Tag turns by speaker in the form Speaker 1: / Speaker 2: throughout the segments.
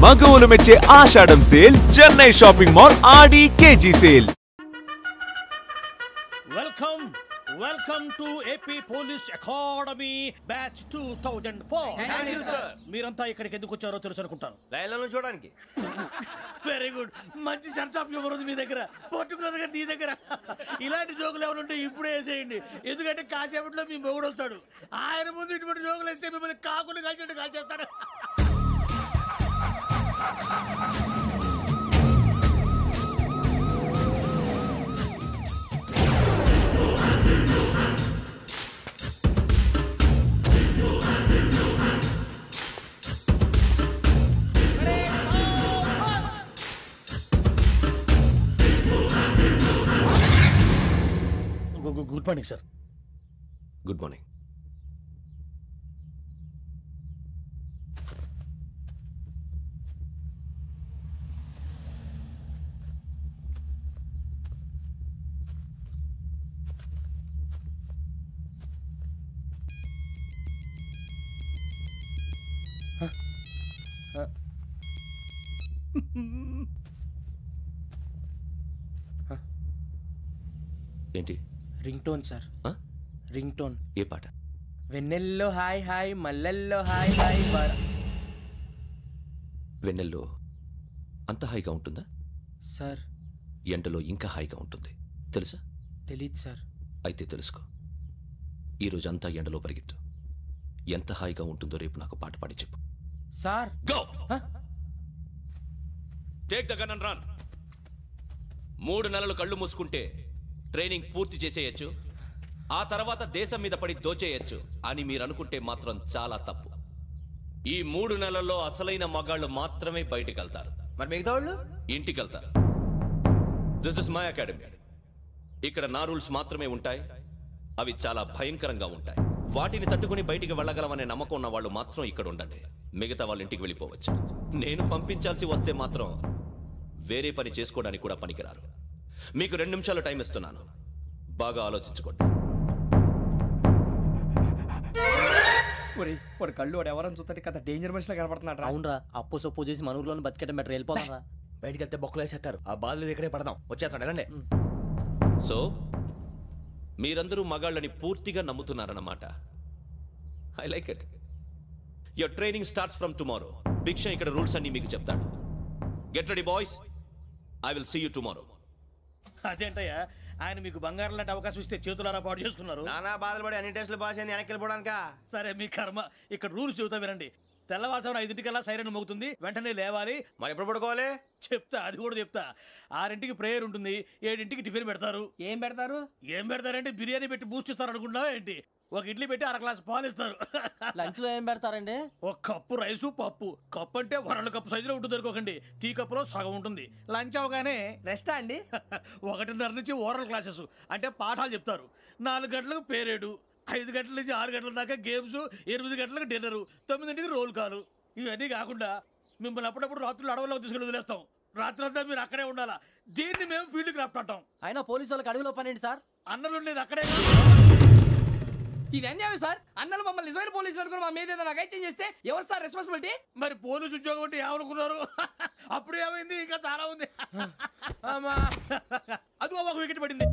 Speaker 1: మగవులు మెచ్చే ఆషాఢం sale Chennai shopping mall ఆడి KG sale.
Speaker 2: Welcome to AP police academy batch 2004.
Speaker 3: Thank you sir.
Speaker 2: మీరంతా ఇక్కడికి ఎందుకు వచ్చారో తెలుసు అనుకుంటాను.
Speaker 3: లైన్లను చూడడానికి.
Speaker 2: Very good. మంచి చర్చ్ ఆఫ్ హ్యూమర్ ఉంది మీ దగ్గర, పర్టికులర్ గా నీ దగ్గర. ఇలాంటి జోకులు ఏమైనా ఉంటే ఇప్పుడే వేసేయండి, ఎందుకంటే కాసేపట్లో మీ మొగుడు వస్తాడు. ఆయన ముందు ఇటువంటి జోకులు వేస్తే మిమ్మల్ని కాకుండా కాల్చేట్టు కాల్చేస్తాడు. Good morning sir.
Speaker 3: Good morning. ఏంటి?
Speaker 4: Ring tone sir. Ring tone.
Speaker 3: ఏ పాట?
Speaker 4: వెన్నెల్లో హాయ్ హాయ్ మల్లెల్లో హాయ్ హాయ్.
Speaker 3: వెన్నెల్లో అంత హాయిగా ఉంటుందా
Speaker 4: సార్?
Speaker 3: ఎండలో ఇంకా హాయిగా ఉంటుంది తెలుసా?
Speaker 4: తెలీదు సార్.
Speaker 3: అయితే తెలుసుకో. ఈరోజు అంతా ఎండలో పరిగెత్తు. ఎంత హాయిగా ఉంటుందో రేపు నాకు పాట పాడి చెప్పు.
Speaker 4: Sir
Speaker 3: go. Take the gun and run. 3 నెలలు కళ్ళు మూసుకుంటే ట్రైనింగ్ పూర్తి చేసేయచ్చు, ఆ తర్వాత దేశం మీద పడి దోచేయచ్చు అని మీరు అనుకుంటే మాత్రం చాలా తప్పు. ఈ 3 నెలల్లో అసలైన మగాళ్ళు మాత్రమే బయటికి వెళ్తారు.
Speaker 4: మరి మిగతా వాళ్ళు
Speaker 3: ఇంటికి వెళ్తారు. This is my academy. ఇక్కడ నా రూల్స్ మాత్రమే ఉంటాయి. అవి చాలా భయంకరంగా ఉంటాయి. వాటిని తట్టుకుని బయటికి వెళ్ళగలమనే నమ్మకం ఉన్న వాళ్ళు మాత్రం ఇక్కడ ఉండండి. మిగతా వాళ్ళు ఇంటికి వెళ్ళిపోవచ్చు. నేను పంపించాల్సి వస్తే మాత్రం వేరే పని చేసుకోవడానికి కూడా పనికిరారు. మీకు 2 నిమిషాలు టైం ఇస్తున్నాను, బాగా ఆలోచించుకోండి.
Speaker 4: వాడు కళ్ళు వాడు ఎవరైనా చూస్తే కదా డేంజర్ మనిషిలో కనపడుతున్నాడు.
Speaker 5: అవునరా, అప్పు సొప్పు చేసి మన ఊర్లో బతికేయడం బెటర్. వెళ్ళిపోతారా?
Speaker 4: బయటికి వెళ్తే బొక్కలు వేసేస్తారు. ఆ బాధలు ఇక్కడే పడదాం. వచ్చేస్తాడు వెళ్ళండి.
Speaker 3: సో మీరందరూ మగాళ్ళని పూర్తిగా నమ్ముతున్నారన్నమాట. I like it. Your training starts from tomorrow. Bhiksha ఇక్కడ రూల్స్ అన్ని మీకు చెప్తాడు. Get ready boys. I will see you tomorrow.
Speaker 2: అదేంటయ్యా, ఆయన మీకు బంగారం లాంటి అవకాశం ఇస్తే చేతులారా పాటు చేసుకున్నారు.
Speaker 4: నానా బాధలు పడి అన్ని టెస్టులు పాస్ అయింది, వెనక్కి వెళ్ళిపోవడానికా?
Speaker 2: సరే మీ కర్మ. ఇక్కడ రూల్స్ చెబుతా వినండి. తెల్లవారుజామున 5ంటికల్లా సైరన్ మోగుతుంది, వెంటనే లేవాలి.
Speaker 4: మరి ఎప్పుడు పడుకోవాలి?
Speaker 2: చెప్తా, అది కూడా చెప్తా. 6ంటికి ప్రేయర్ ఉంటుంది, 7ంటికి టిఫిన్ పెడతారు.
Speaker 5: ఏం పెడతారు?
Speaker 2: ఏం పెడతారంటే బిర్యానీ పెట్టి బూస్ట్ ఇస్తారు అనుకుంటున్నావా ఏంటి? ఒక ఇడ్లీ పెట్టి 1/2 గ్లాస్ పాలు ఇస్తారు.
Speaker 5: లంచ్ లో ఏం పెడతారండి?
Speaker 2: ఒక కప్పు రైసు పప్పు. కప్పు అంటే 1/2 కప్పు సైజులో ఉంటుంది అనుకోకండి. టీ కప్పులో సగం ఉంటుంది. లంచ్ అవగానే
Speaker 5: రెస్టా అండి?
Speaker 2: 1:30 నుంచి ఓరల్ క్లాసెస్ అంటే పాఠాలు చెప్తారు. 4 గంటలకు పేరేడు, 5 గంటల నుంచి 6 గంటల దాకా గేమ్స్, 8 గంటలకు డిన్నరు, 9ంటికి రోల్ కాలు. ఇవన్నీ కాకుండా మిమ్మల్ని అప్పుడప్పుడు రాత్రులు అడవుల్లో తీసుకెళ్ళి వదిలేస్తాం. రాత్రి అంతా మీరు అక్కడే ఉండాలా. దీన్ని మేము ఫీల్డ్ క్రాఫ్ట్ అంటాం.
Speaker 5: అయినా పోలీసు వాళ్ళకి అడవిలో పని ఏంటి సార్?
Speaker 2: అన్నలు ఉండేది అక్కడే.
Speaker 5: ఇది అన్యాయం సార్. అన్నలు మమ్మల్ని నిజమైన పోలీసులు అనుకుని మా మీద ఏదైనా చేంజ్ చేస్తే ఎవరు సార్ రెస్పాన్సిబిలిటీ?
Speaker 2: మరి పోలీసు ఉద్యోగం అంటే ఏమనుకున్నారు? అప్పుడు ఏమైంది, ఇంకా చాలా ఉంది. అది ఒక వికెట్ పడింది.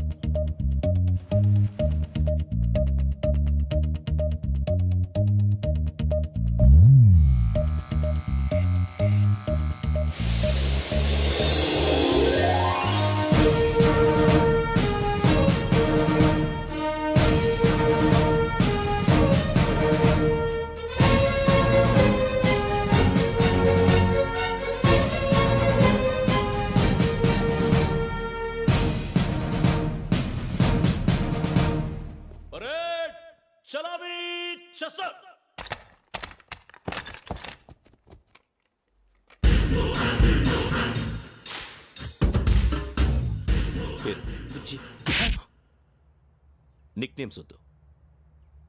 Speaker 3: నిక్ నేమ్స్ వద్దు,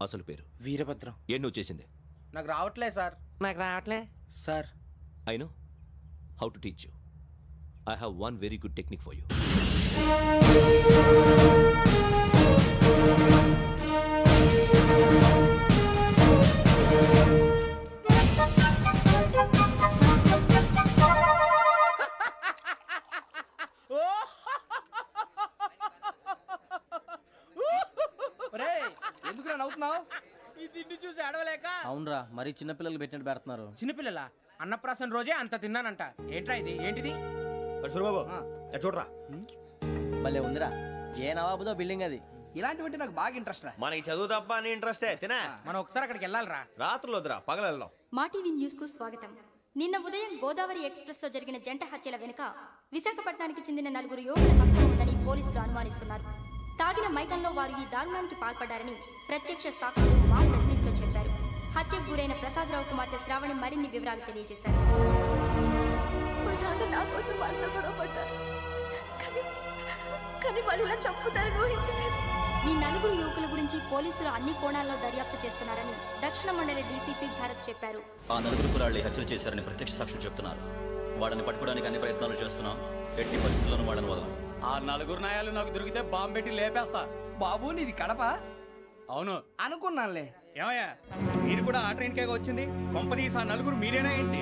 Speaker 3: అసలు పేరు.
Speaker 4: వీరభద్రం.
Speaker 3: ఏం నువ్వు చేసింది?
Speaker 4: నాకు రావట్లే సార్.
Speaker 5: నాకు రావట్లే
Speaker 4: sir.
Speaker 3: I know how to teach you. I have one very good technique for you.
Speaker 6: మరి చిన్నపిల్లలు పెట్టినట్టు పెడుతున్నారు.
Speaker 5: చిన్నపిల్లల అన్నప్రాసన రోజే అంత తిన్నానంట. ఏంట్రా ఇది? ఏంటిది?
Speaker 4: సూరిబాబు చూడరా,
Speaker 6: భలే ఉందిరా. ఏ నవాబుదో బిల్డింగ్ అది.
Speaker 5: ఇలాంటివంటే నాకు బాగా ఇంట్రెస్ట్ రా.
Speaker 4: మనకి చదువు తప్ప అని ఇంట్రెస్టే. తినా
Speaker 5: మనం ఒకసారి అక్కడికి వెళ్ళాలిరా.
Speaker 4: రాత్రులు వద్దురా, పగలు వెళ్దాం.
Speaker 7: మా టీవీ న్యూస్ కు స్వాగతం. నిన్న ఉదయం గోదావరి ఎక్స్ప్రెస్ లో జరిగిన జంట హత్యల వెనుక విశాఖపట్నానికి చెందిన 4 యువకుల హస్తం ఉందని పోలీసులు అనుమానిస్తున్నారు. తాగిన మైకంలో వారు ఈ దారుణానికి పాల్పడ్డారని ప్రత్యక్ష సాక్షులు మా ప్రతినిధితో చెప్పారు. హత్యకు గురైన ప్రసాదరావు కుమార్తె శ్రావణి మరిన్ని వివరాలు తెలియజేశారు.
Speaker 8: మా నాన్న నా కోసం వాళ్ళతో గొడవ పడ్డారు, కానీ వాళ్ళు ఇలా చంపుతారని ఊహించలేదు.
Speaker 7: ఈ 4 యువకుల గురించి పోలీసులు అన్ని కోణాల్లో దర్యాప్తు చేస్తున్నారని దక్షిణ మండలి డీసీపీ భరత్ చెప్పారు.
Speaker 9: ఆ 4 కులాళ్లే హత్యలు చేశారని ప్రత్యక్ష సాక్షులు చెప్తున్నారు. వాళ్ళని పట్టుకోవడానికి అన్ని ప్రయత్నాలు చేస్తున్నాం. ఎట్టి పరిస్థితుల్లోనూ వాళ్ళని వదలం.
Speaker 5: ఆ 4 నాయాలు నాకు దొరికితే బాంబు పెట్టి లేపేస్తా. బాబు నీది కడప? అవును అనుకున్నానులే. ఏమయ్యా మీరు కూడా ఆ ట్రైన్ కేగా వచ్చింది? కంపెనీస్ ఆ 4 మీరేనా ఏంటి?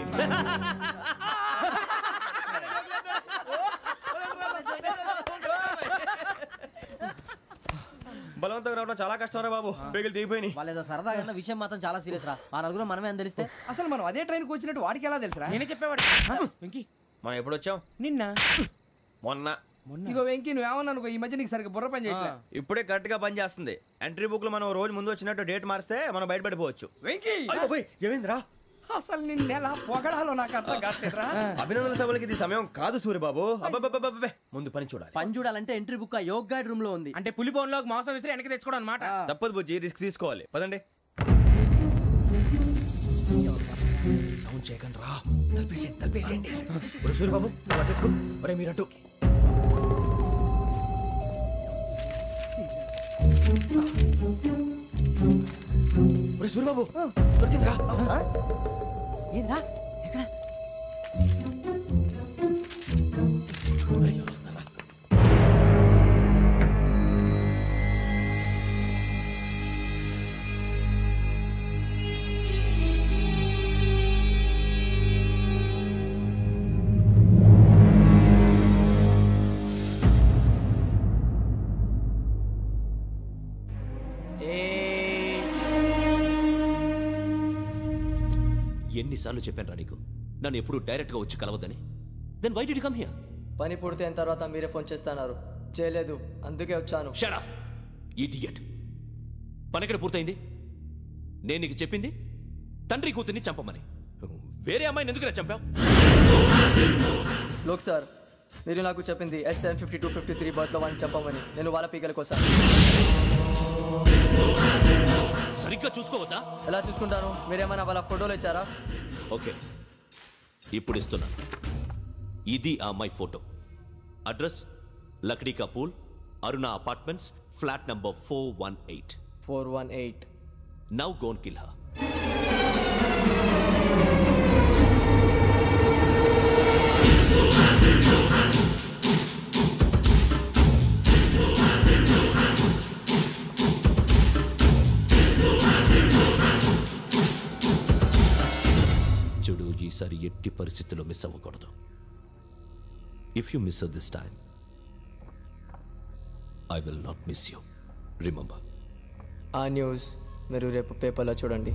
Speaker 4: బలవంతంగా రావడం చాలా కష్టం రా బాబు. బేగులు దిగిపోయినాయి.
Speaker 6: వాళ్ళేదో సరదాగా అన్న విషయం మాత్రం చాలా సీరియస్ రా. ఆ 4 మనమే అని తెలిస్తే
Speaker 5: అసలు మనం అదే ట్రైన్కి వచ్చినట్టు వాడికి ఎలా తెలుసురా? నేనే చెప్పేవాడు. వెంకీ
Speaker 4: మనం ఎప్పుడు వచ్చాం?
Speaker 5: నిన్న
Speaker 4: మొన్న.
Speaker 5: ఇగో వెంకీ నువ్వేమన్నా అనుకో, ఈ మధ్య నీకు సరిగ్గా బుర్ర పని చేయట్లే.
Speaker 4: ఇప్పుడే కరెక్ట్ గా పని చేస్తుంది. ఎంట్రీ బుక్ లో మనం రోజు ముందు వచ్చినట్టు డేట్ మారిస్తే మనం బయటపడిపోవచ్చు.
Speaker 5: వెంకీ
Speaker 4: ఏమైందిరా?
Speaker 5: అసలు నిన్న ఎలా పొగడాలో నాకు అర్థం కాట్లేదురా.
Speaker 4: అభినందన సభలకి ఇది సమయం కాదు సూరిబాబు. అబ్బబ్బబ్బబ్బబ్బే, ముందు పని చూడాలి.
Speaker 6: పని చూడాలంటే ఎంట్రీ బుక్ ఆ యోగ్ గైడ్ రూమ్ లో ఉంది.
Speaker 5: అంటే పులి బోన్లోకి మాంసం విసిరి వెనక్కి తెచ్చుకోవడం అనమాట.
Speaker 4: తప్పదు బుజ్జి, రిస్క్ తీసుకోవాలి. పదండి. సౌండ్ చేయకండి రా. తలపేసేయండి. సూరిబాబు నువ్వు అటు ఎత్తుకో. ఒరే మీరు అటు. ఒరే సూరిబాబు దొరికిందిరా.
Speaker 6: ఏంద్రా ఎక్కడ?
Speaker 3: ఎన్నిసార్లు చెప్పాను రా నీకు నన్ను ఎప్పుడు డైరెక్ట్ గా వచ్చి కలవద్దని? Then why did you come here?
Speaker 10: పని పూర్తయిన తర్వాత మీరే ఫోన్ చేస్తున్నారు. చేయలేదు, అందుకే వచ్చాను.
Speaker 3: Shut up idiot. పని ఎక్కడ పూర్తయింది? నేను నీకు చెప్పింది తండ్రి కూతుర్ని చంపమని. వేరే అమ్మాయిని ఎందుకు చంపావు?
Speaker 10: లోక్ సార్, మీరు నాకు చెప్పింది S75253 బర్త్లో వాళ్ళని చంపమని. నేను వాళ్ళ పీకల కోసం.
Speaker 3: సరిగ్గా చూసుకోవద్దా?
Speaker 10: ఎలా చూసుకుంటాను? మీరేమైనా వాళ్ళ ఫోటోలు ఇచ్చారా?
Speaker 3: ఓకే, ఇప్పుడు ఇస్తున్నాను. ఇది ఆ అమ్మాయి ఫోటో. అడ్రస్ లక్డీ కా pool, Aruna apartments, flat number 418.
Speaker 10: 418.
Speaker 3: Now go and kill her. చూడు, ఈసారి ఎట్టి పరిస్థితుల్లో మిస్ అవ్వకూడదు. If you miss this time I will not miss you. Remember.
Speaker 10: ఆ న్యూస్ మీరు రేపు పేపర్లో చూడండి.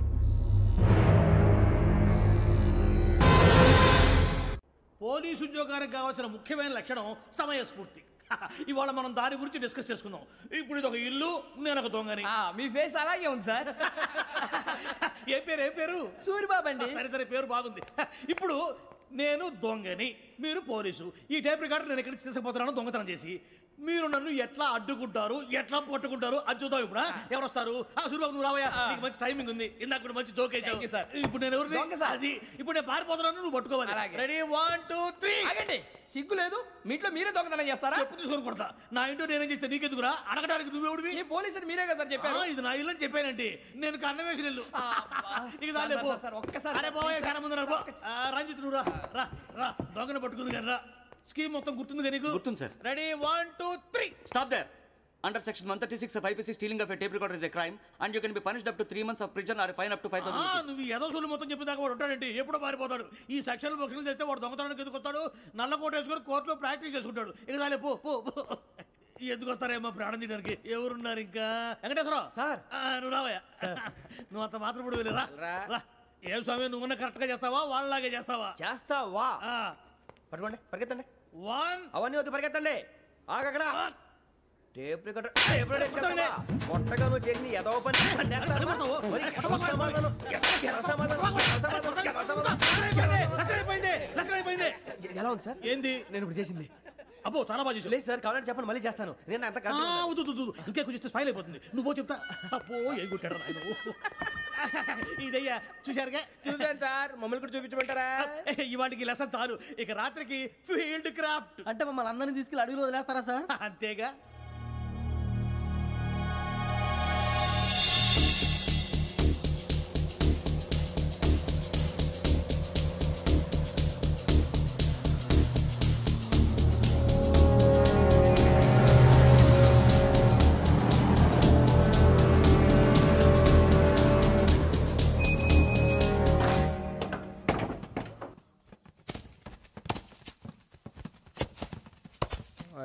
Speaker 2: పోలీసు ఉద్యోగానికి కావాల్సిన ముఖ్యమైన లక్షణం సమయస్ఫూర్తి. ఇవాళ మనం దాని గురించి డిస్కస్ చేసుకుందాం. ఇప్పుడు ఇది ఒక ఇల్లు, నేను ఒక దొంగని.
Speaker 5: మీ ఫేస్ అలాగే ఉంది సార్.
Speaker 2: ఏ పేరు?
Speaker 5: సూరిబాబు అండి.
Speaker 2: సరే పేరు బాగుంది. ఇప్పుడు నేను దొంగని, మీరు పోలీసు. ఈ టైప్ రికార్డు నేను ఎక్కడికి తీసుకుపోతున్నాను దొంగతనం చేసి. మీరు నన్ను ఎట్లా అడ్డుకుంటారు, ఎట్లా పట్టుకుంటారు అది చూద్దాం. ఇప్పుడు ఎవరు వస్తారు? సూరిబాబు నువ్వు రావయ్యా, నీకు మంచి టైమింగ్ ఉంది. ఇందాక కూడా మంచి జోక్ వేసావు సార్. ఇప్పుడు నేను ఎవరు? అది ఇప్పుడు నేను పారిపోతున్నాను, నువ్వు పట్టుకోవాలి. రెడీ 1 2 3.
Speaker 5: ఆగండి, సిగ్గు లేదు? మీ ఇంట్లో మీరే దొంగతనం చేస్తారా?
Speaker 2: చెప్పు తీసుకొని కొడతా. నా ఇంట్లో నేనేం చేస్తే నీకెందుకురా? అడగడానికి నువ్వెవడివి?
Speaker 5: ఈ పోలీసులు మీరే కదా సార్ చెప్పారు.
Speaker 2: ఇది నా ఇల్లు అని చెప్పానంటే నేను కన్నం వేసిన ఇల్లు.
Speaker 5: ఒక్కసారి
Speaker 2: రంజిత్ నువ్వు రా. దొంగను పట్టుకుంది కానీ రా. స్కీమ్ మొత్తం గుర్తుంది కానీ నీకు?
Speaker 9: గుర్తుంది sir.
Speaker 2: Ready 1 2 3.
Speaker 9: Stop there. Under section 136 of IPC, stealing of a tape recorder is a crime and you can be punished up to 3 months of prison or a fine up to 5,000 rupees.
Speaker 2: నువ్వు ఏదో సూలు మొత్తం చెప్పిన దాకా వాడు ఉంటాడండి. ఎప్పుడో పారిపోతాడు. ఈ సెక్షన్లు బొక్షన్లు చేస్తే వాడు దొంగతనానికి ఎందుకు వస్తాడు? నల్ల కోట వేసుకొని కోర్టులో ప్రాక్టీస్ చేసుకుంటాడు. ఇక చాలే పో. ఎందుకు వస్తారేమో ప్రాణం తీయడానికి. ఎవరున్నారు ఇంకా? వెంకటేశ్వరరావు సార్, నువ్వు రావయ్యా. నువ్వు అంత మాత్రం ఇప్పుడు రా. ఏ స్వామి నువ్వు కరెక్ట్ గా చేస్తావా వాళ్ళలాగే చేస్తావా?
Speaker 4: చేస్తావా? పట్టుకోండి, పరిగెత్తండి.
Speaker 2: 1
Speaker 4: అవన్నీ వద్దు, పరిగెత్తండి. ఆగక్కడ టేప్ రికార్డర్ కొట్టగా నువ్వు చేసి ఏదో పని ఎలా ఉంది సార్?
Speaker 2: ఏంది
Speaker 4: నేను ఇప్పుడు చేసింది?
Speaker 2: అబ్బో చాలా బాగా చేసావు.
Speaker 4: లేదు సార్, కావాలంటే చెప్పండి, మళ్ళీ చేస్తాను. నేను అంత
Speaker 2: ఇంకే కొంచెం స్మైల్ అయిపోతుంది. నువ్వు చెప్తా. అబ్బో ఏ కొట్టాడు ఆయన. ఇదయ్యా చూశారుగా?
Speaker 4: చూసాను సార్. మమ్మల్ని కూడా చూపించమంటారా?
Speaker 2: ఇవాటికి లెసన్ చాలు. ఇక రాత్రికి ఫీల్డ్ క్రాఫ్ట్.
Speaker 6: అంటే మమ్మల్ని అందరినీ తీసుకెళ్ళి అడుగులో వదిలేస్తారా సార్?
Speaker 2: అంతేగా.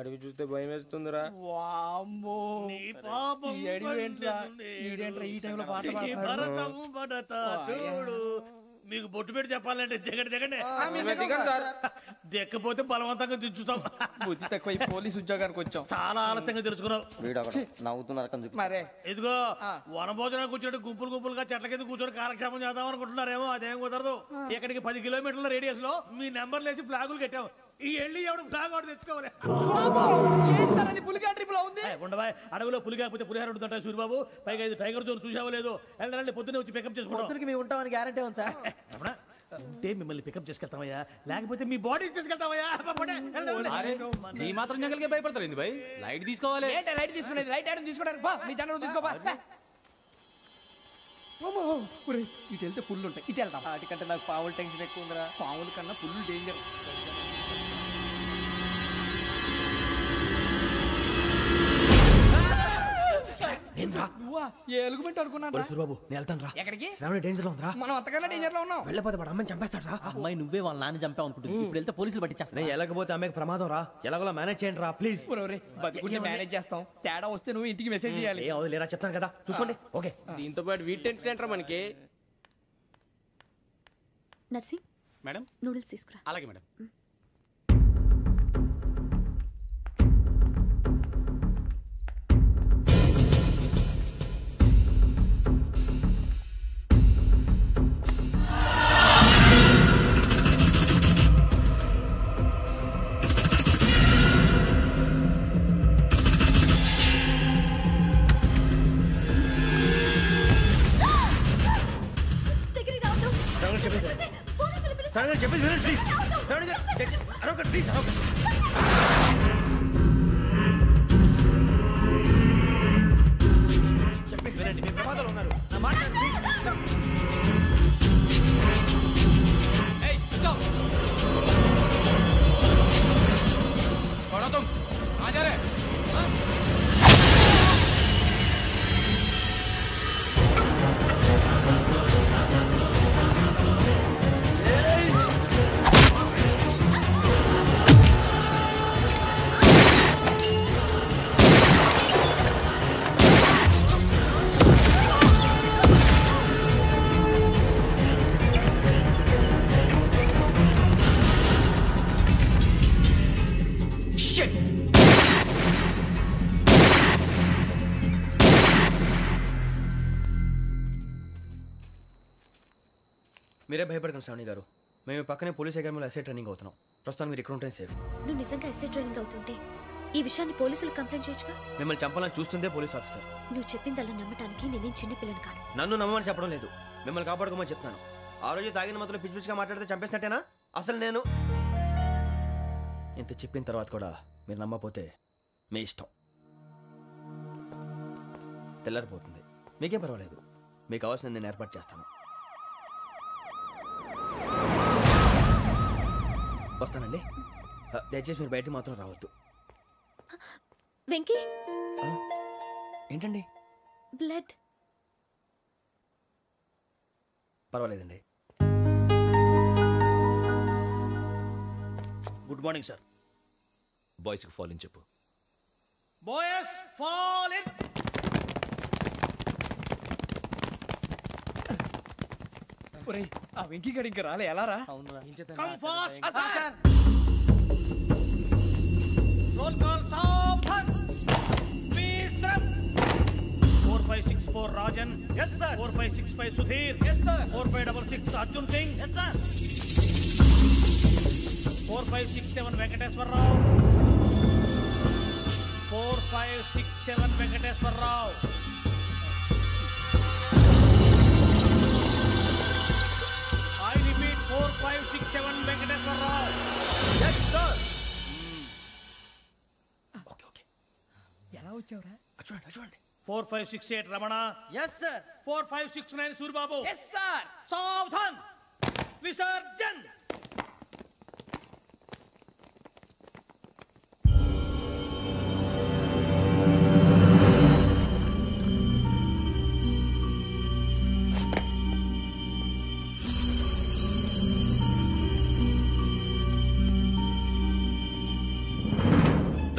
Speaker 4: అడవి చూస్తే భయం వేస్తుందిరా.
Speaker 2: చూడు మీకు బొట్టు పెట్టి చెప్పాలంటే దిగండి. దిక్కపోతే బలవంతంగా దించుతాం.
Speaker 5: బుద్ధి తక్కువ పోలీస్ ఉద్యోగానికి వచ్చాం.
Speaker 2: చాలా ఆలస్యంగా తెలుసుకున్నావు.
Speaker 6: నవ్వుతున్నారు.
Speaker 2: ఇదిగో వనభోజనానికి కూర్చోండి. గుంపులుగా చెట్ల కింద కూర్చొని కాలక్షేపం చేద్దాం అనుకుంటున్నారేమో. అదేం కుదరదు. ఇక్కడికి 10 కిలోమీటర్ల రేడియస్ లో మీ నెంబర్లు వేసి ఫ్లాగులు కట్టాం. ఈ వెళ్ళి ఎవడు ఫ్లాగ్ ఒకటి తెచ్చుకోవాలి. ఉండవా? అడవిలో పులి కాకపోతే పులిహార ఉంటుంటాయి సూర్యబాబు. పైగా ఇది టైగర్ జోన్ చూసావో లేదో. వెళ్ళండి పొద్దున్నే వచ్చి పికప్ చేసుకుంటాం.
Speaker 6: మేము ఉంటామని గ్యారంటీ ఉంది సార్.
Speaker 2: ఉంటే మిమ్మల్ని పికప్ చేసుకెళ్తామయ్యా, లేకపోతే మీ బాడీ తీసుకెళ్తామయ్యా.
Speaker 5: ఈ మాత్రం జంగల్కే భయపడతారు ఏంది భయ్? లైట్ తీసుకోవాలి. లైట్ తీసుకునేది లైట్ ఐటమ్ తీసుకోవడానికి మీ జనరల్ తీసుకోవా. ఇటు వెళ్తే పుల్లు ఉంటాయి, ఇటు వెళ్తాం.
Speaker 6: వాటికంటే నాకు పావులు టెన్షన్ ఎక్కువ ఉందిరా.
Speaker 5: పావుల కన్నా పుల్లు డేంజర్. ఎలుగుబెట్టి అనుకున్నాను.
Speaker 4: సూర్యబాబు నేను వెళ్తాను రా.
Speaker 5: ఎక్కడికి?
Speaker 4: శ్రావణి డేంజర్ లో ఉందిరా.
Speaker 5: మనం అంతకన్నా డేంజర్ లో ఉన్నాం.
Speaker 4: వెళ్ళపోతే వాడు అమ్మని చంపేస్తాడు రా.
Speaker 6: అమ్మాయి నువ్వే వాళ్ళ నాన్న చంపావు అనుకుంటుంది. ఇప్పుడు వెళ్తే పోలీసులు పట్టించేస్తా.
Speaker 4: నేను వెళ్ళకపోతే అమ్మాయికి ప్రమాదం రా. ఎలాగోలా మేనేజ్ చేయండి రా ప్లీజ్.
Speaker 5: బతుకుంటే మేనేజ్ చేస్తాం. తేడా వస్తే నువ్వు ఇంటికి మెసేజ్ చేయాలి.
Speaker 4: ఏ లేరా చెప్తాను కదా, చూసుకోండి. ఓకే.
Speaker 5: దీంతో పాటు వీటి టెన్షన్ ఏంట్రా మనకి.
Speaker 8: నర్సింగ్
Speaker 5: మేడం
Speaker 8: నూడిల్స్ తీసుకురా.
Speaker 5: అలాగే మేడం.
Speaker 4: చెప్పేసి వినండి ప్లీజ్. శ్రావణి గారు అరొకటి ప్లీజ్. చెప్పేసి వినండి, మీ ప్రమాదాలు ఉన్నారు. నా మాట మీరే భయపడకండి శ్రావణి గారు. మేము పక్కనే పోలీస్ అకాడమీలో ఎస్ఐ ట్రైనింగ్ అవుతున్నాం. ప్రస్తుతం మీరు ఇక్కడ ఉంటే సేఫ్.
Speaker 8: నువ్వు నిజంగా ఎస్ఐ ట్రైనింగ్ అవుతుంటే ఈ విషయాన్ని పోలీసులకు కంప్లైంట్ చేయొచ్చుగా.
Speaker 4: మిమ్మల్ని చంపాలని చూస్తుందే పోలీస్ ఆఫీసర్.
Speaker 8: నువ్వు చెప్పిందల్లా నమ్మటానికి నేనేం చిన్నపిల్లని కాను.
Speaker 4: నన్ను నమ్మమని చెప్పడం లేదు, మిమ్మల్ని కాపాడుకోమని చెప్తాను. ఆ రోజు తాగిన మత్తులో పిచ్చి పిచ్చిగా మాట్లాడితే చంపేసినట్టేనా? అసలు నేను ఇంత చెప్పిన తర్వాత కూడా మీరు నమ్మపోతే మీ ఇష్టం. తెల్లారిపోతుంది, మీకేం పర్వాలేదు. మీకు కావాల్సిన నేను ఏర్పాటు చేస్తాను. వస్తానండి. దయచేసి మీరు బయటకు మాత్రం రావద్దు.
Speaker 8: వెంకీ
Speaker 4: ఏంటండి?
Speaker 8: బ్లడ్.
Speaker 4: పర్వాలేదండి.
Speaker 2: Good morning sir.
Speaker 3: బాయ్స్కి ఫాల్ ఇన్ చెప్పు.
Speaker 2: Boys fall in.
Speaker 5: ఆ వెంకీ గడి ఇంకా రాలే ఎలా రా?
Speaker 2: Come fast sir. Roll call సావధాన్. విశ్రమ్. 4564 Rajan. yes sir. 4565 Sudheer. yes sir. 4566 Arjun Singh. yes sir. 4567 Venkateswararao. 4567 Venkateswararao. I repeat 4567 Venkateswararao.
Speaker 5: yes sir. Okay ఎలా వచ్చావురా? చూడండి
Speaker 2: 4568 Ramana.
Speaker 6: yes sir.
Speaker 2: 4569 Suribabu.
Speaker 5: yes sir.
Speaker 2: సావధాన్. Visarjan.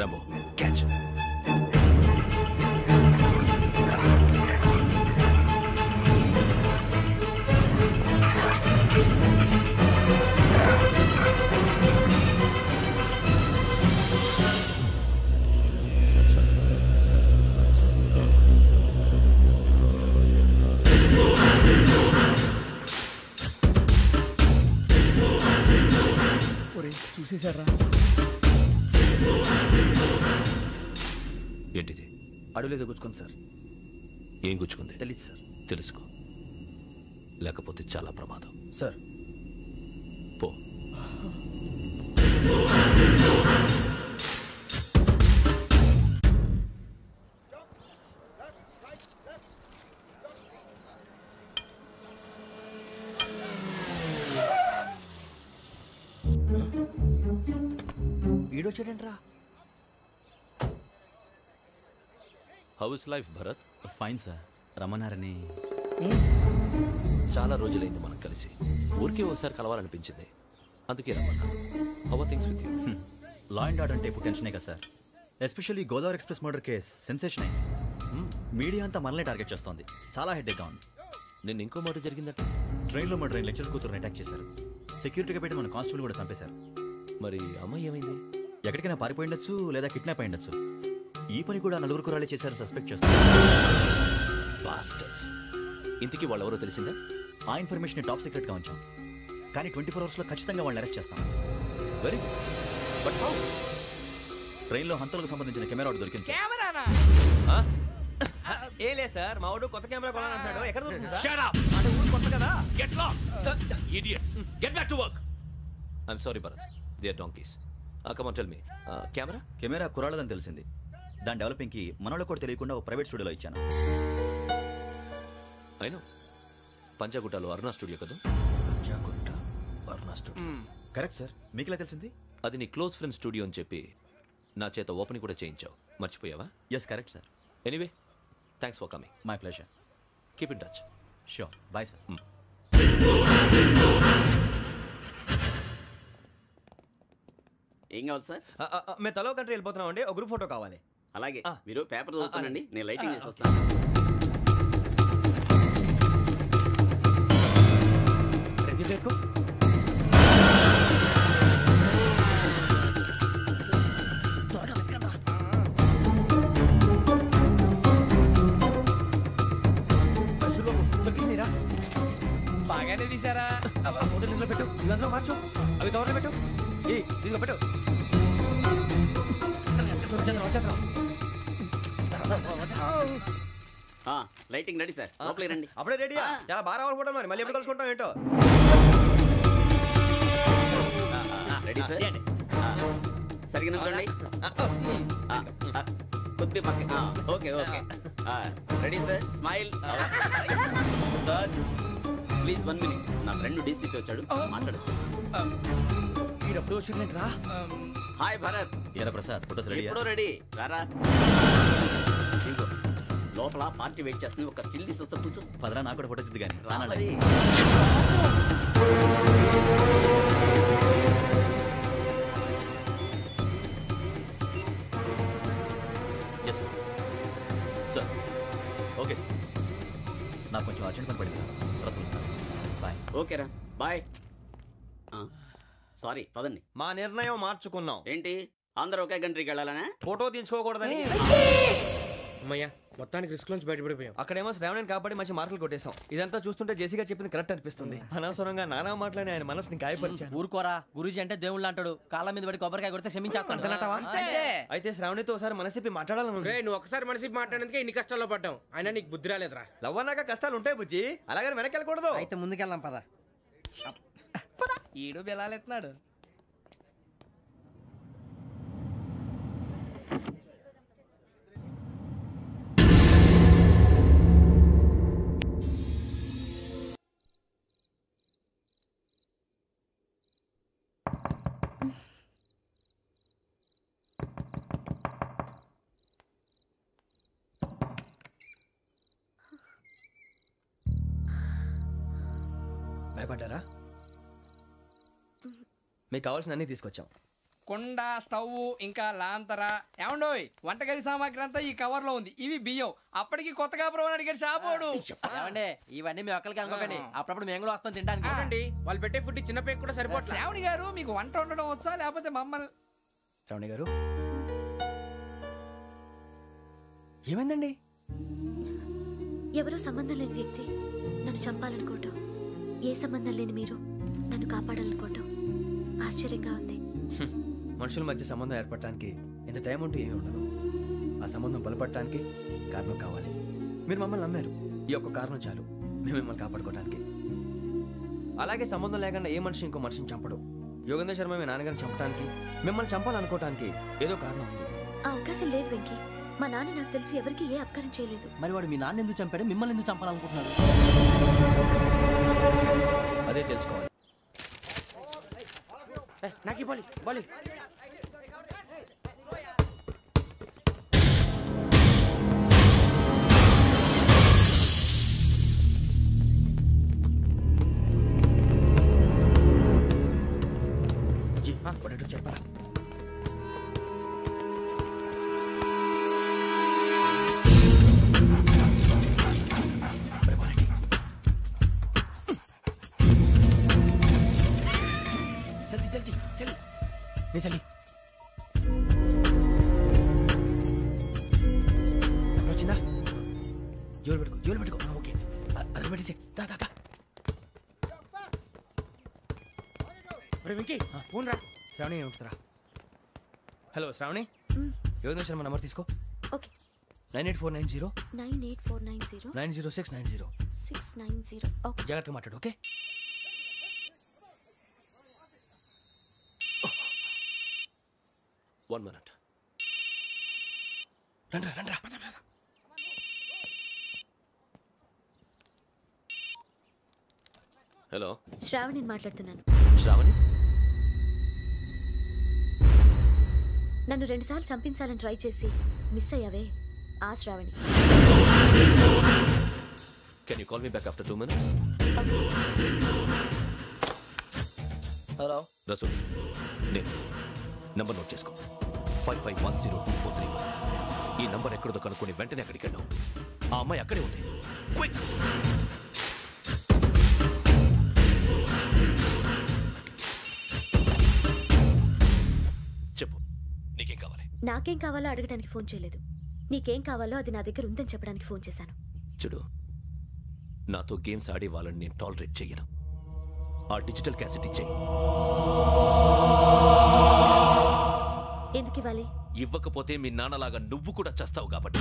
Speaker 3: Rambo, catch.
Speaker 5: చూసేశారా?
Speaker 3: ఏంటిది?
Speaker 6: అడవిలో గుచ్చుకుంది సార్.
Speaker 3: ఏం గుచ్చుకుంది?
Speaker 6: తెలీదు సార్.
Speaker 3: తెలుసుకో, లేకపోతే చాలా ప్రమాదం.
Speaker 6: సార్
Speaker 3: పో.
Speaker 6: ఈడొచ్చాడేంట్రా?
Speaker 3: How is life Bharat?
Speaker 9: Fine sir. రమ్మన్నారని.
Speaker 3: చాలా రోజులైంది మనం కలిసి. ఊరికే ఒకసారి కలవాలనిపించింది, అందుకే రమ్మన్నా. How are things with you?
Speaker 9: Law and order అంటే ఇప్పుడు టెన్షనే కదా సార్. Especially Godavari express murder case sensation అయింది. మీడియా అంతా మనల్ని టార్గెట్ చేస్తోంది. చాలా హెడ్ఏక్గా ఉంది.
Speaker 3: నిన్న ఇంకో మాట జరిగిందట.
Speaker 9: ట్రైన్లో మా ట్రైన్ లెక్చర్ కూతురుని అటాక్ చేశారు. సెక్యూరిటీగా పెట్టి మన కానిస్టేబుల్ కూడా చంపేశారు.
Speaker 3: మరి అమ్మాయి ఏమైంది?
Speaker 9: ఎక్కడికైనా పారిపోయి ఉండొచ్చు, లేదా కిడ్నాప్ అయి ఉండొచ్చు. ఈ పని కూడా నలుగురు కురాలే చేశారని సస్పెక్ట్ చేస్తారు.
Speaker 3: బాస్టర్స్. ఇంతకీ వాళ్ళెవరో తెలిసిందా?
Speaker 9: ఆ ఇన్ఫర్మేషన్ టాప్ సీక్రెట్గా ఉంచాం, కానీ 24 అవర్స్లో ఖచ్చితంగా వాళ్ళని అరెస్ట్ చేస్తాం.
Speaker 3: Very but how?
Speaker 9: ట్రైన్లో హంతలకు సంబంధించిన కెమెరా ఒకటి దొరికింది సార్.
Speaker 5: కెమెరానా?
Speaker 6: ఏలే సార్, మా వాడు కొత్త కెమెరా కొనాలంటున్నాడు. ఎక్కడ దొరుకుతుంది సార్?
Speaker 3: Shut up!
Speaker 5: అంటే ఊరు కొత్త కదా.
Speaker 3: Get lost! Idiots! Get back to work! I'm sorry, Bharat. They are donkeys. Come on, tell me. Camera?
Speaker 9: Camera కురాలదని తెలిసింది. దాని డెవలపింగ్కి మనోళ్ళకు కూడా తెలియకుండా ఒక ప్రైవేట్ స్టూడియోలో ఇచ్చాను.
Speaker 3: I know. పంజాగుట్టలో అరుణ స్టూడియో కదా?
Speaker 6: పంజాగుట్ట అరుణ స్టూడియో.
Speaker 9: Correct sir. మీకు ఎలా తెలిసింది?
Speaker 3: అది నీ క్లోజ్ ఫ్రెండ్ స్టూడియో అని చెప్పి నా చేత ఓపెనింగ్ కూడా చేయించావు. మర్చిపోయావా?
Speaker 9: Yes correct sir.
Speaker 3: Anyway, thanks for coming.
Speaker 9: My pleasure.
Speaker 3: Keep in touch.
Speaker 9: Sure. Bye sir.
Speaker 11: ఏం కావాలి సార్?
Speaker 6: మేము తలో కంట్రీ వెళ్ళిపోతున్నామండి. ఒక గ్రూప్ ఫోటో కావాలి.
Speaker 11: అలాగే, మీరు పేపర్ చదువుతానండి, నేను లైటింగ్ చేసి వస్తాను.
Speaker 5: బాగానే తీసారా? ఫోటో ఇందులో పెట్టు, ఇవి అందులో మార్చు, అవి కవర్లో పెట్టు, ఇదిగో పెట్టు.
Speaker 11: లైటింగ్ రెడీ సార్, లోపలికి రండి.
Speaker 6: అప్పుడే రెడీ? చాలా బాగా రావాలి ఫోటో. మరి మళ్ళీ ఎప్పుడు కలుసుకుంటాం ఏంటో.
Speaker 11: Ready sir. సరిగ్గా నుంచోండి. కొద్ది పక్క. Okay okay. Ready sir. Smile. Please 1 minute. నా ఫ్రెండ్ డీసీపీ వచ్చాడు, మాట్లాడచ్చు.
Speaker 6: ఈడప్పుడు వచ్చిందంటరా.
Speaker 11: హాయ్ భరత్.
Speaker 9: ఏరా ప్రసాద్, ఫోటోస్ రెడీ?
Speaker 11: ఎప్పుడో రెడీ. రారా. లోపల పార్టీ వెయిట్ చేస్తుంది, ఒక స్టిల్ తీసి వస్తా, కూర్చో.
Speaker 9: పదరా, నాకు కూడా ఫోటో తిద్ది కానీ. Yes sir. Sir okay sir. నాకు కొంచెం అర్జెంట్ పని పడింది, తర్వాత చూస్తాను. బాయ్.
Speaker 11: ఓకేరా బాయ్. సారీ పదండి.
Speaker 6: మా నిర్ణయం మార్చుకున్నాం.
Speaker 11: ఏంటి అందరూ ఒకే కంట్రీకి వెళ్ళాలనే?
Speaker 6: ఫోటో తీసుకోకూడదని.
Speaker 5: అమ్మయ్యా మొత్తానికి రిస్క్ నుంచి బయటపడిపోయాం.
Speaker 6: అక్కడేమో శ్రావణిని కాబట్టి మంచి మార్కులు కొట్టేశాం. ఇదంతా చూస్తుంటే జేసీగా చెప్పింది కరెక్ట్ అనిపిస్తుంది. అనవసరంగా నానా మాటలని ఆయన మనసుని గాయపరిచాను.
Speaker 12: ఊరుకోరా, గురూజీ అంటే దేవుళ్ళు అంటాడు. కాళ్ళ మీద పడి కొబ్బరికాయ కొడితే క్షమించేస్తాడు.
Speaker 6: అయితే శ్రావణితో ఒకసారి మనసిప్పి మాట్లాడాలను.
Speaker 5: నువ్వు ఒకసారి మనసిప్పి మాట్లాడేందుకే ఇన్ని కష్టాల్లో పడ్డాం. అయినా నీకు బుద్ధి రాలేదురా.
Speaker 6: లవ్ అన్నాక కష్టాలు ఉంటాయి బుజ్జి, అలాగని వెనక్కి వెళ్ళకూడదు.
Speaker 12: అయితే ముందుకెళ్దాం పద.
Speaker 5: ఈడు బెలాలెత్తున్నాడు.
Speaker 6: భయపడ్డారా? మీకు కావాల్సిన అన్ని తీసుకొచ్చాం.
Speaker 5: కుండ, స్టవ్, ఇంకా లాంతర. ఏమండోయ్, వంటగది సామాగ్రి అంతా ఈ కవర్ లో ఉంది. ఇవి బియ్యం. అప్పటికి కొత్తగా బ్రౌన్ అడిగాడు షాపోడు.
Speaker 12: ఏమండి ఇవన్నీ మీ ఒక్కరికి అనుకోకండి, అప్పుడప్పుడు మేము కూడా వస్తాం తింటానికి.
Speaker 5: వాళ్ళు పెట్టే ఫుడ్ చిన్న పేక్ కూడా సరిపోతుంది. శ్రావణి గారు మీకు వంట వండడం వచ్చా లేకపోతే మమ్మల్ని?
Speaker 6: శ్రావణి గారు ఏమైందండి?
Speaker 8: ఎవరో సంబంధం లేని వ్యక్తి నన్ను చంపాలనుకోవటం, ఏ సంబంధం లేని మీరు నన్ను కాపాడాలనుకోవటం ఆశ్చర్యంగా ఉంది.
Speaker 6: మనుషుల మధ్య సంబంధం ఏర్పడటానికి ఇంత టైం ఉంటే ఏమీ ఉండదు. ఆ సంబంధం బలపడటానికి కారణం కావాలి. మీరు మమ్మల్ని నమ్మారు, ఈ ఒక్క కారణం చాలు మేము మిమ్మల్ని కాపాడుకోవడానికి. అలాగే సంబంధం లేకుండా ఏ మనిషి ఇంకో మనిషిని చంపడు. యోగేంద్ర శర్మ మీ నాన్నగారిని చంపడానికి, మిమ్మల్ని చంపాలనుకోవటానికి ఏదో కారణం ఉంది.
Speaker 8: ఆ అవకాశం లేదు వెంకీ. మా నాన్న నాకు తెలిసి ఎవరికి ఏ అపకారం చేయలేదు.
Speaker 12: మరి వాడు మీ నాన్న ఎందుకు చంపాడు, మిమ్మల్ని ఎందుకు చంపాలనుకుంటున్నాడు?
Speaker 6: అదే తెలుసుకోవాలి.
Speaker 5: నాకు బాలి బాలి.
Speaker 6: చెప్పరా? చలి వచ్చిందా? జోలు పెట్టుకో. ఓకే, అది పెట్టేసి
Speaker 5: వెంకీ ఫోన్ రా.
Speaker 6: శ్రావణి ఉంటుందిరా. హలో శ్రావణి, యోగేంద్ర శర్మ నంబర్ తీసుకో.
Speaker 8: ఓకే.
Speaker 6: 98490
Speaker 8: 98490
Speaker 6: 90690
Speaker 8: 690. ఓకే,
Speaker 6: జాగ్రత్తగా మాట్లాడు. ఓకే.
Speaker 3: One minute.
Speaker 6: రండ్రా.
Speaker 3: హలో,
Speaker 8: శ్రావణిని మాట్లాడుతున్నాను.
Speaker 3: శ్రావణి,
Speaker 8: నన్ను 2 సార్లు చంపించాలని ట్రై చేసి మిస్ అయ్యావే, ఆ Shravani.
Speaker 3: can you call me back after 2 minutes?
Speaker 10: Hello
Speaker 3: Rasool, నేను నంబర్ నోట్ చేసుకో. 55102435. ఈ నంబర్ ఎక్కడదో కనుక్కొని వెంటనే అక్కడికి వెళ్ళావు. ఆ అమ్మాయి అక్కడే ఉంది. క్విక్. చెప్పు, నీకేం కావాలి?
Speaker 8: నాకేం కావాలో అడగడానికి ఫోన్ చేయలేదు. నీకేం కావాలో అది నా దగ్గర ఉందని చెప్పడానికి ఫోన్ చేశాను.
Speaker 3: చూడు, నాతో గేమ్స్ ఆడే వాళ్ళని నేను టాలరేట్ చెయ్యను. ఆ డిజిటల్ క్యాసెట్ ఇచ్చేయి.
Speaker 8: ఎందుకు ఇవ్వాలి?
Speaker 3: ఇవ్వకపోతే మీ నాన్నలాగా నువ్వు కూడా చస్తావు కాబట్టి.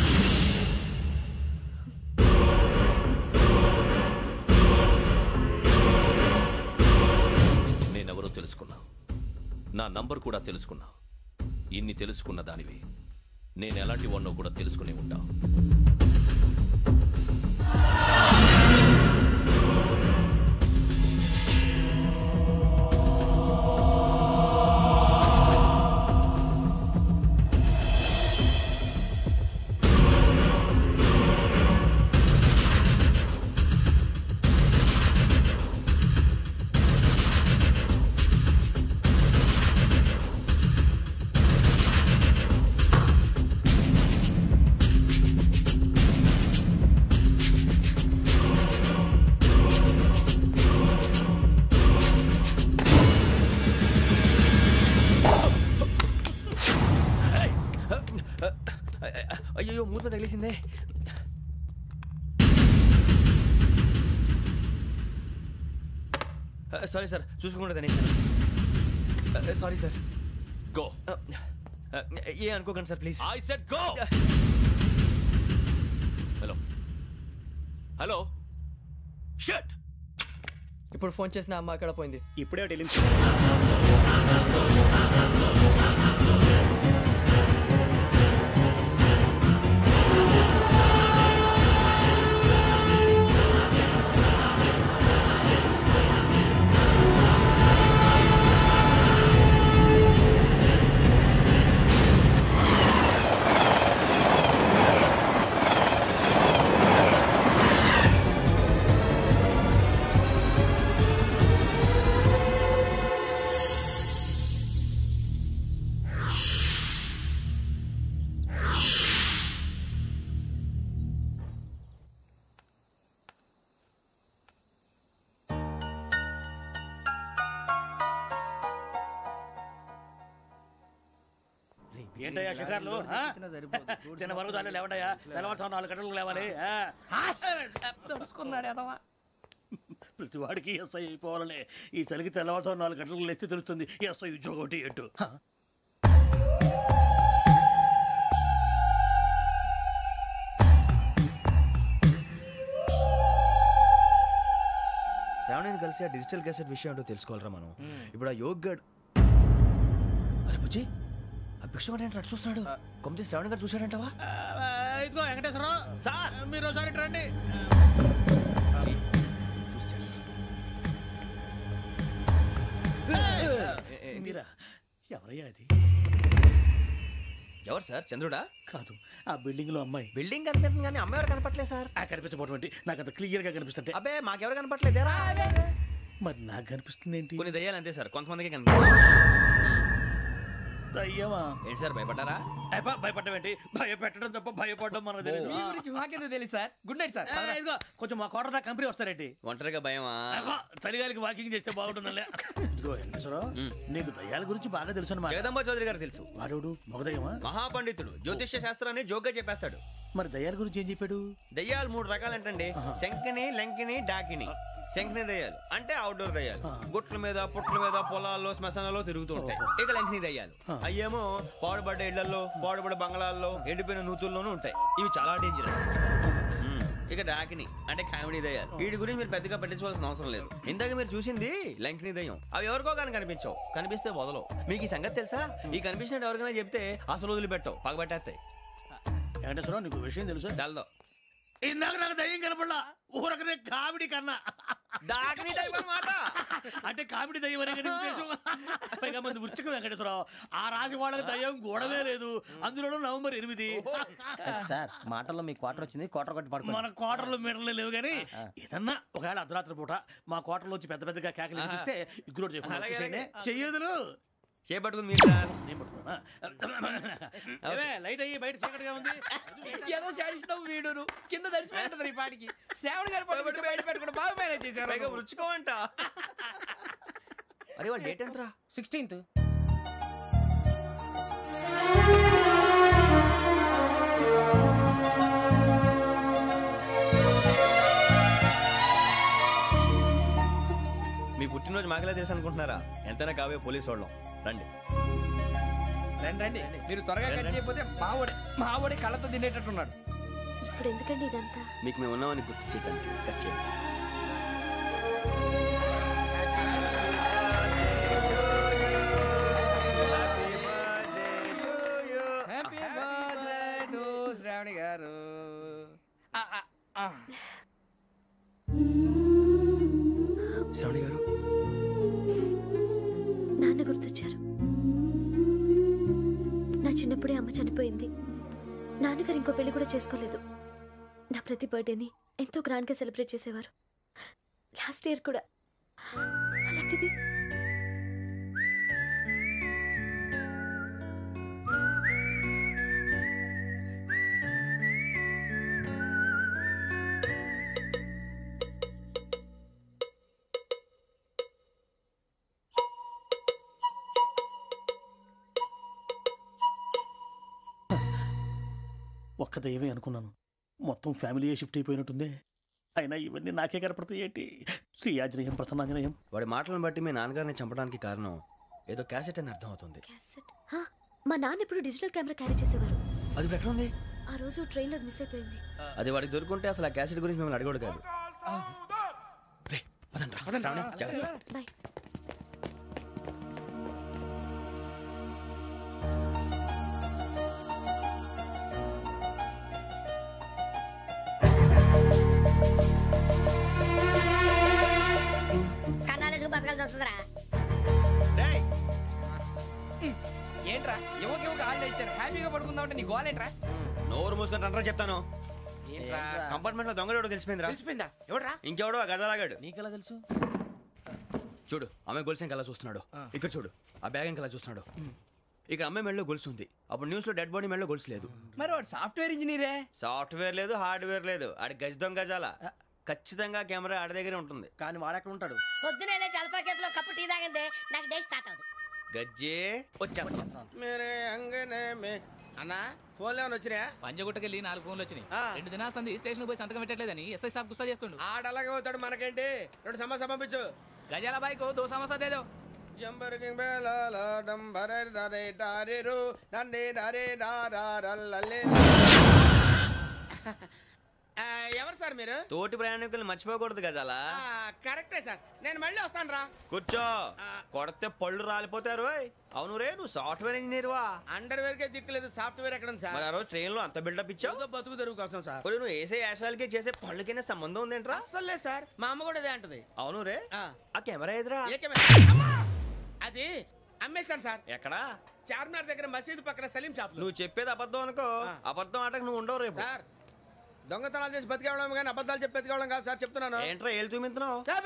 Speaker 3: నేనెవరో తెలుసుకున్నావు, నా నంబర్ కూడా తెలుసుకున్నావు. ఇన్ని తెలుసుకున్న దానివి నేను ఎలాంటి వాడినో కూడా తెలుసుకునే ఉంటావు.
Speaker 6: అయ్యో మూత తగిలిసిందే. సారీ సార్, చూసుకోకుండా తినేసాను. Sorry sir.
Speaker 3: గో.
Speaker 6: ఏ అనుకోకండి sir please.
Speaker 3: I said go. Hello hello. Shut.
Speaker 10: ఇప్పుడు ఫోన్ చేసిన అమ్మ అక్కడ పోయింది.
Speaker 5: ఇప్పుడే డెలివరీ. ఏంటయ్యా షికార్లు? తిన్న వరకు దాన్ని లేవండయ్యా. తెల్లవారుతాం 4 గంటలకు లేవాలి. ప్రతి వాడికి ఎస్ఐ అయిపోవాలని ఈ చలికి తెల్లవారుతాం 4 గంటలకు లేస్తే తెలుస్తుంది ఎస్ఐ ఉద్యోగం ఒకటి ఎట్టు.
Speaker 6: శ్రావణిని కలిసి ఆ డిజిటల్ క్యాసెట్ విషయం ఏంటో తెలుసుకోవాలరా మనం. ఇప్పుడు ఆ యోగ్ గడ్. అరే బుజ్జి, ఆ భిక్షగాడు ఏంటో అటు చూస్తున్నాడు. కొమ్మిది శ్రావణి గారు చూశాడంటావా?
Speaker 2: ఇదిగో వెంకటేశ్వరరావు సార్, మీరు ఒకసారి రండి. ఎవరయ్యా అది?
Speaker 6: ఎవరు సార్? చంద్రుడా?
Speaker 2: కాదు, ఆ బిల్డింగ్ లో అమ్మాయి.
Speaker 6: బిల్డింగ్ కనిపిస్తుంది కానీ అమ్మాయి ఎవరు కనపట్లేదు సార్.
Speaker 2: కనిపించబోటువంటి నాకు అంత క్లియర్ గా కనిపిస్తుంటే.
Speaker 6: అబ్బే మాకెవరు కనపట్లేదేరా?
Speaker 2: మరి నాకు కనిపిస్తుంది ఏంటి?
Speaker 6: కొన్ని దయ్యాలు అంతే సార్, కొంతమందికి కనిపిస్తుంది.
Speaker 2: దయ్యమా?
Speaker 6: ఏంటి సార్ భయపడ్డారా?
Speaker 2: భయపడడం ఏంటి? భయపెట్టడం తప్ప భయపడడం మనకు తెలియదు.
Speaker 10: మీ గురించి మాకెందుకు తెలుసు సార్? Good night sir.
Speaker 2: ఇదిగో కొంచెం మా కోట దాకా కంపెనీ వస్తారేంటి?
Speaker 6: ఒంటరిగా భయమా?
Speaker 2: చలిగాలికి వాకింగ్ చేస్తే బాగుంటుందిలే. ఇదిగో వెంకటేశ్వరరావు, నీకు దయ్యాల గురించి బాగా తెలుసు అన్నమాట.
Speaker 6: జగదంబ చౌదరి గారు తెలుసు.
Speaker 2: వాడు మగదయ్యమా?
Speaker 6: మహాపండితుడు, జ్యోతిష్య శాస్త్రాన్ని జోగ్గా చెప్పేస్తాడు.
Speaker 2: మరి దయ్యాల గురించి ఏం చెప్పాడు?
Speaker 6: దయ్యాలు 3 రకాలంటండి. శంకిని, లంకిని, డాకిని. శంకిని దయ్యాలు అంటే అవుట్డోర్ దయ్యాలు, గుట్ల మీద పుట్ల మీద పొలాల్లో శ్మశానాల్లో తిరుగుతూ ఉంటాయి. ఇక లంకిని దయ్యాలు అయ్యేమో పాడుబడ్డ ఇళ్లలో, పాడుబడ్డ బంగ్లాల్లో, ఎండిపోయిన నూతుల్లోనూ ఉంటాయి. ఇవి చాలా డేంజరస్. ఇక డాకిని అంటే కామెడీ దయ్యాలు. వీటి గురించి మీరు పెద్దగా పట్టించుకోవాల్సిన అవసరం లేదు. ఇందాక మీరు చూసింది లంకిని దయ్యం. అవి ఎవరికో కానీ కనిపించవు, కనిపిస్తే వదలవు. మీకు ఈ సంగతి తెలుసా? ఈ కనిపించినట్టు ఎవరికైనా చెప్తే అసలు వదిలిపెట్టవు, పగబట్టేస్తాయి.
Speaker 2: వెంకటేశ్వరరావు, నీకు విషయం తెలుసు?
Speaker 6: తెలదో.
Speaker 2: ఇందాక నాకు దయ్యం కనపడలా, ఊరకనే కామెడీ కన్నా.
Speaker 6: డాకిని టైప్ అన్నమాట.
Speaker 2: అంటే కామెడీ దయ్యం అనే ఉద్దేశం. పైగా మంది ఉచ్చక వెంకటేశ్వరరావు, ఆ రాజు వాళ్ళకి దయ్యం గొడవే లేదు. అందులోనూ నవంబర్ 8.
Speaker 12: సార్ మాటల్లో మీ క్వార్టర్ వచ్చింది, క్వార్టర్ కొట్టి పడుకో.
Speaker 2: మన క్వార్టర్లో మీటర్లు లేవు కానీ ఏదన్నా ఒకవేళ అర్ధరాత్రి పూట మా క్వార్టర్లో వచ్చి పెద్ద పెద్దగా కేకలు ఇస్తే ఇగ్గురు చెయ్యదులు
Speaker 6: చేపట్టుకుంది మీరు సార్.
Speaker 2: నేను పట్టుకున్నా. లైట్ అయ్యి బయట చీకటిగా ఉంది.
Speaker 10: ఏదో శాడిస్తావు వీడును కింద దర్శనం ఈ పాటికి. శ్రావణ్ గారు పట్టుకుంటే బయట పెట్టుకుంటే బాగా మేనేజ్ చేశారు.
Speaker 6: రుచుకోవంట. అరే వాళ్ళ డేట్ ఎంతరా?
Speaker 10: 16th.
Speaker 6: మీ పుట్టినరోజు మాకలే తెలుసు అనుకుంటున్నారా? ఎంతైనా కావే పోలీసు వాళ్ళం. రండి
Speaker 10: రండి, మీరు త్వరగా కట్ చేయకపోతే మావోడి కళ్ళతో తినేటట్టున్నాడు.
Speaker 8: ఇప్పుడు ఎందుకండి ఇదంతా?
Speaker 6: మీకు మేము ఉన్నామని గుర్తు చేయడానికి కట్ చేయండి.
Speaker 10: శ్రావణి గారు
Speaker 6: శ్రావణి గారు
Speaker 8: నాన్న గుర్తొచ్చారు. నా చిన్నప్పుడే అమ్మ చనిపోయింది. నాన్నగారు ఇంకో పెళ్లి కూడా చేసుకోలేదు. నా ప్రతి బర్త్డేని ఎంతో గ్రాండ్గా సెలబ్రేట్ చేసేవారు. లాస్ట్ ఇయర్ కూడా. అలాంటిది
Speaker 2: ఒక్క దయ్యమే అనుకున్నాను, మొత్తం ఫ్యామిలీయే షిఫ్ట్ అయిపోయినట్టుందే. అయినా ఇవన్నీ నాకే కనపడతాయి ఏంటి? శ్రీ ఆంజనేయం ప్రసన్నాంజనేయం.
Speaker 6: వాడి మాటలను బట్టి మీ నాన్నగారిని చంపడానికి కారణం ఏదో క్యాసెట్ అని అర్థం అవుతుంది.
Speaker 8: మా నాన్న ఇప్పుడు డిజిటల్ కెమెరా క్యారీ చేసేవారు.
Speaker 6: అది ఇప్పుడు ఎక్కడ ఉంది?
Speaker 8: ఆ రోజు ట్రైన్లో మిస్ అయిపోయింది.
Speaker 6: అది వాడికి దొరుకుంటే అసలు ఆ క్యాసెట్ గురించి మిమ్మల్ని అడగడు కాదు.
Speaker 8: బాయ్.
Speaker 10: ఏంట్రా ఎవరికి ఆళ్ళు ఇచ్చారు, హ్యాపీగా పడుకుందాం అంటే నీ గోలేంట్రా?
Speaker 6: నోరు మూసుకొని రండ్రా చెప్తాను. కంపార్ట్మెంట్ లో దొంగడు తెలిసిపోయిందిరా.
Speaker 10: తెలిసిపోయిందా? ఎవడ్రా?
Speaker 6: ఇంకెవడో ఆ గదలాగాడు.
Speaker 12: నీకెలా తెలుసు?
Speaker 6: చూడు, ఆమె గొలుసు ఇంకలా చూస్తున్నాడు. ఇక్కడ చూడు, ఆ బ్యాగ్ ఇంకలా చూస్తున్నాడు. ఇక్కడ అమ్మాయి మెడలో గొలుసు ఉంది. అప్పుడు న్యూస్ లో డెడ్ బాడీ మెడలో గొలుసు లేదు.
Speaker 10: మరి వాడు సాఫ్ట్వేర్ ఇంజనీరే.
Speaker 6: సాఫ్ట్వేర్ లేదు, హార్డ్వేర్ లేదు. ఆడి గజ దొంగ గజాల. ఖచ్చితంగా కెమెరా ఆడి దగ్గరే ఉంటుంది.
Speaker 12: కానీ వాడెక్కడ ఉంటాడు?
Speaker 13: పొద్దునే జలపా కేఫ్ లో కప్పు టీ తాగిందే నాకు డే స్టార్ట్ అవుతుంది.
Speaker 6: గజ్జే వచ్చా
Speaker 5: అన్నా ఫోన్లో ఏమైనా వచ్చినాయా?
Speaker 14: పంజగుట్టకెళ్ళి 4 ఫోన్లు వచ్చినాయి. 2 దినాల సంది స్టేషన్ పోయి సంతకం పెట్టలేదని ఎస్ఐ సాబ్ గుస్తా చేస్తుండు.
Speaker 5: ఆడలాగే పోతాడు, మనకేంటి? 2 సమోసా పంపించు.
Speaker 14: గజాల బైక్ 2 సమోసా దేదో.
Speaker 5: జంబరకింగ్ బేలాల డంబర దరే దారిరు నన్నే నరే నారల్లలే. ఎవరు సార్ మీరు?
Speaker 6: తోటి ప్రయాణికులు మర్చిపోకూడదు గజాల.
Speaker 5: కరెక్టే సార్, నేను మళ్ళీ వస్తాను రా.
Speaker 6: కూర్చో, కొడితే పళ్ళు రాలిపోతారు. అవును రే, నువ్వు సాఫ్ట్వేర్ ఇంజనీర్ వా?
Speaker 5: అండర్వేర్ కే దిక్కులేదు, సాఫ్ట్వేర్ ఎక్కడ ఉంది సార్?
Speaker 6: మరి ఆ రోజు ట్రైన్ లో అంత బిల్డప్ ఇచ్చావు.
Speaker 5: బతుకు తెరుగు కోసం సార్.
Speaker 6: నువ్వు వేసే యాశాలకి చేసే పళ్ళకైనా సంబంధం ఉందేంట్రా?
Speaker 5: అస్సలు లేదు సార్, మా అమ్మ కూడా అదే అంటది.
Speaker 6: అవును రే, ఆ కెమెరా ఎదురా?
Speaker 5: అది అమ్మేశాను సార్.
Speaker 6: ఎక్కడా?
Speaker 5: చార్మినార్ దగ్గర మసీదు పక్కన సలీం షాప్.
Speaker 6: నువ్వు చెప్పేది అబద్ధం అనుకో. అబద్ధం ఆటకు నువ్వు ఉండవు రేపు.
Speaker 5: సార్ దొంగతనాలు చేసి బతికేవడం కానీ అబద్ధాలు చెప్పి బతికేవడం కాదు సార్, చెప్తున్నాను.
Speaker 6: ఏంట్రా ఏళ్ళు చూపించున్నావు?
Speaker 5: సార్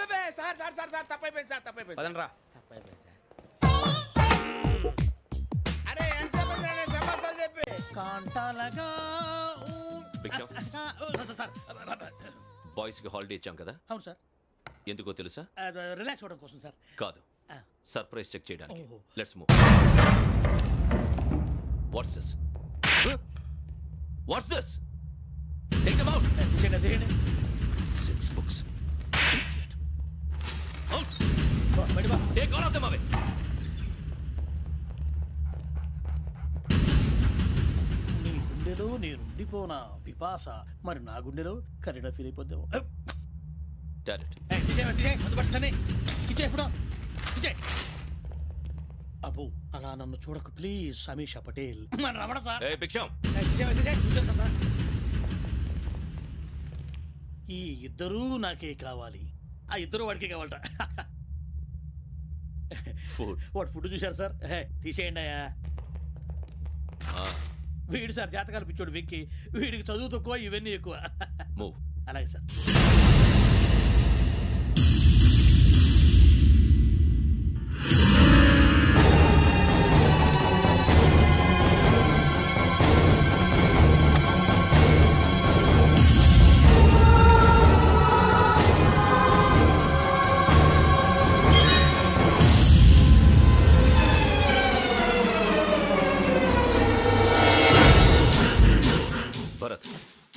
Speaker 5: సార్ సార్ సార్ తప్పైపోయింది సార్, తప్పైపోయింది.
Speaker 6: పదండ్రా.
Speaker 5: తప్పైపోయింది సార్. అరే ఎంత సమాసాలు చెప్పి
Speaker 2: కాంటాలగా
Speaker 3: బాయ్స్ కి హాలిడే ఇచ్చాం కదా?
Speaker 2: అవును సార్.
Speaker 3: ఎందుకో తెలుసా?
Speaker 2: రిలాక్స్ అవ్వడం కోసం సార్.
Speaker 3: కాదు, సర్ప్రైజ్ చెక్ చేయడానికి. Let's move. What's this? What's this? Take them out.
Speaker 2: తీయండి.
Speaker 3: 6 books. Out. Take all of them away.
Speaker 2: నీ గుండెలో నేనుండిపోనా పిపాస, మరి నా గుండెలో కరీడా ఫీల్ అయిపోద్దాము. అబ్బో అలా నన్ను చూడకు ప్లీజ్. సమీషా పటేల్. రమణ సార్. ఈ ఇద్దరూ నాకే కావాలి, ఆ ఇద్దరు వాడికే కావాలట. వాడు ఫుడ్ చూశారు సార్, తీసేయండి అయ్యా. వీడు సార్ జాతకాలు పిచ్చోడు వెక్కి, వీడికి చదువు తక్కువ, ఇవన్నీ ఎక్కువ. అలాగే సార్.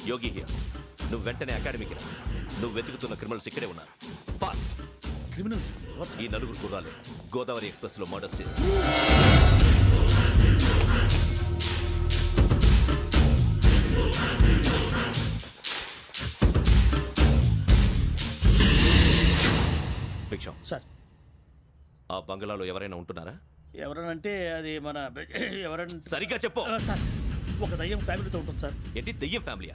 Speaker 3: Yogi here. నువ్వు వెంటనే అకాడమీకి రా. నువ్వు వెతుకుతున్న క్రిమినల్స్ ఇక్కడే ఉన్నారు. ఫాస్ట్.
Speaker 2: క్రిమినల్స్?
Speaker 3: ఈ 4 కుర్రాలు గోదావరి ఎక్స్ప్రెస్ లో మర్డర్స్ చేస్తారు. భిక్షం
Speaker 2: సార్,
Speaker 3: ఆ బంగ్లాలో ఎవరైనా ఉంటున్నారా?
Speaker 2: ఎవరనంటే అది మన ఎవరంటే
Speaker 3: సరిగ్గా చెప్పు
Speaker 2: సార్. ఒక దయ్యం ఫ్యామిలీతో ఉంటుంది సార్.
Speaker 3: ఏంటి దయ్యం ఫ్యామిలీ?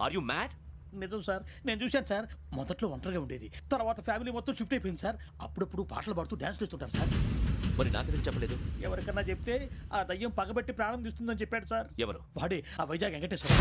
Speaker 3: Are you mad?
Speaker 2: నిజం సార్, నేను చూశాను సార్. మొదట్లో ఒంటరిగా ఉండేది, తర్వాత ఫ్యామిలీ మొత్తం షిఫ్ట్ అయిపోయింది సార్. అప్పుడప్పుడు పాటలు పాడుతూ డ్యాన్స్ చేస్తుంటారు సార్.
Speaker 3: మరి నాకెందుకు చెప్పలేదు?
Speaker 2: ఎవరికన్నా చెప్తే ఆ దయ్యం పగబెట్టి ప్రాణం తీస్తుందని చెప్పాడు సార్.
Speaker 3: ఎవరు?
Speaker 2: వాడే, ఆ వైజాగ్ వెంకటేశ్వర.